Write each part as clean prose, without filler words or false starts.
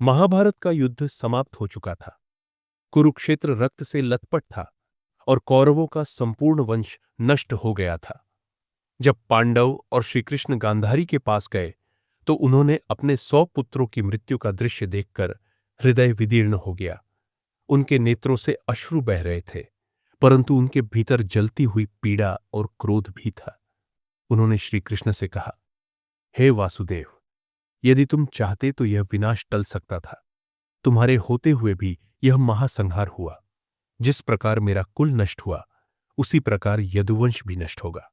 महाभारत का युद्ध समाप्त हो चुका था। कुरुक्षेत्र रक्त से लथपथ था और कौरवों का संपूर्ण वंश नष्ट हो गया था। जब पांडव और श्रीकृष्ण गांधारी के पास गए तो उन्होंने अपने 100 पुत्रों की मृत्यु का दृश्य देखकर हृदय विदीर्ण हो गया। उनके नेत्रों से अश्रु बह रहे थे, परंतु उनके भीतर जलती हुई पीड़ा और क्रोध भी था। उन्होंने श्रीकृष्ण से कहा, हे वासुदेव, यदि तुम चाहते तो यह विनाश टल सकता था। तुम्हारे होते हुए भी यह महासंहार हुआ। जिस प्रकार मेरा कुल नष्ट हुआ, उसी प्रकार यदुवंश भी नष्ट होगा।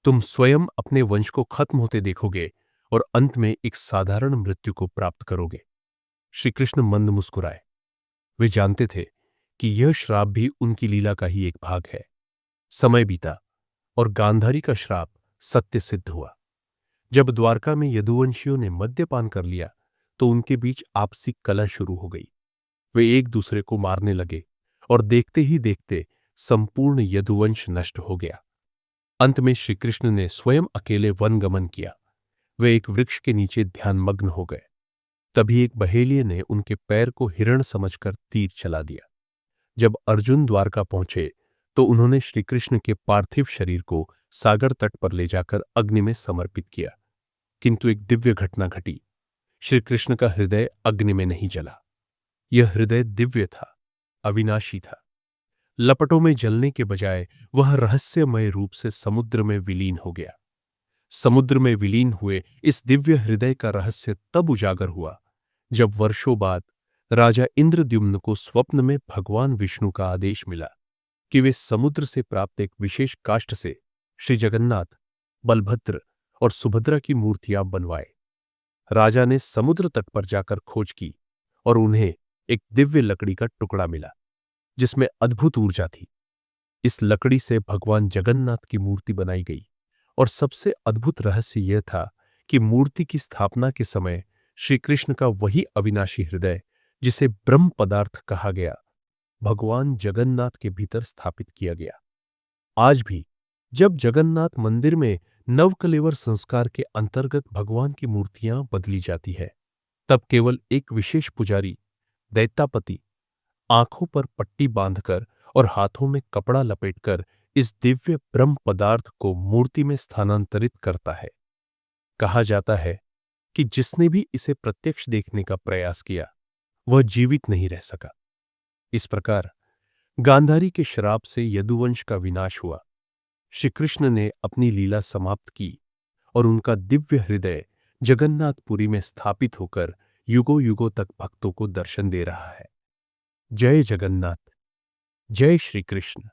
तुम स्वयं अपने वंश को खत्म होते देखोगे और अंत में एक साधारण मृत्यु को प्राप्त करोगे। श्री कृष्ण मंद मुस्कुराए। वे जानते थे कि यह श्राप भी उनकी लीला का ही एक भाग है। समय बीता और गांधारी का श्राप सत्य सिद्ध हुआ। जब द्वारका में यदुवंशियों ने मद्यपान कर लिया तो उनके बीच आपसी कलह शुरू हो गई। वे एक दूसरे को मारने लगे और देखते ही देखते संपूर्ण यदुवंश नष्ट हो गया। अंत में श्री कृष्ण ने स्वयं अकेले वन गमन किया। वे एक वृक्ष के नीचे ध्यानमग्न हो गए। तभी एक बहेलिये ने उनके पैर को हिरण समझकर तीर चला दिया। जब अर्जुन द्वारका पहुंचे तो उन्होंने श्री कृष्ण के पार्थिव शरीर को सागर तट पर ले जाकर अग्नि में समर्पित किया। किंतु एक दिव्य घटना घटी। श्री कृष्ण का हृदय अग्नि में नहीं जला। यह हृदय दिव्य था, अविनाशी था। लपटों में जलने के बजाय वह रहस्यमय रूप से समुद्र में विलीन हो गया। समुद्र में विलीन हुए इस दिव्य हृदय का रहस्य तब उजागर हुआ जब वर्षों बाद राजा इंद्रद्युम्न को स्वप्न में भगवान विष्णु का आदेश मिला कि वे समुद्र से प्राप्त एक विशेष काष्ठ से श्री जगन्नाथ, बलभद्र और सुभद्रा की मूर्तियां बनवाए। राजा ने समुद्र तट पर जाकर खोज की और उन्हें एक दिव्य लकड़ी का टुकड़ा मिला जिसमें अद्भुत ऊर्जा थी। इस लकड़ी से भगवान जगन्नाथ की मूर्ति बनाई गई और सबसे अद्भुत रहस्य यह था कि मूर्ति की स्थापना के समय श्री कृष्ण का वही अविनाशी हृदय जिसे ब्रह्म पदार्थ कहा गया, भगवान जगन्नाथ के भीतर स्थापित किया गया। आज भी जब जगन्नाथ मंदिर में नवकलेवर संस्कार के अंतर्गत भगवान की मूर्तियां बदली जाती है, तब केवल एक विशेष पुजारी दैत्यापति आंखों पर पट्टी बांधकर और हाथों में कपड़ा लपेटकर इस दिव्य ब्रह्म पदार्थ को मूर्ति में स्थानांतरित करता है। कहा जाता है कि जिसने भी इसे प्रत्यक्ष देखने का प्रयास किया वह जीवित नहीं रह सका। इस प्रकार गांधारी के श्राप से यदुवंश का विनाश हुआ। श्री कृष्ण ने अपनी लीला समाप्त की और उनका दिव्य हृदय जगन्नाथपुरी में स्थापित होकर युगों युगों तक भक्तों को दर्शन दे रहा है। जय जगन्नाथ, जय श्री कृष्ण।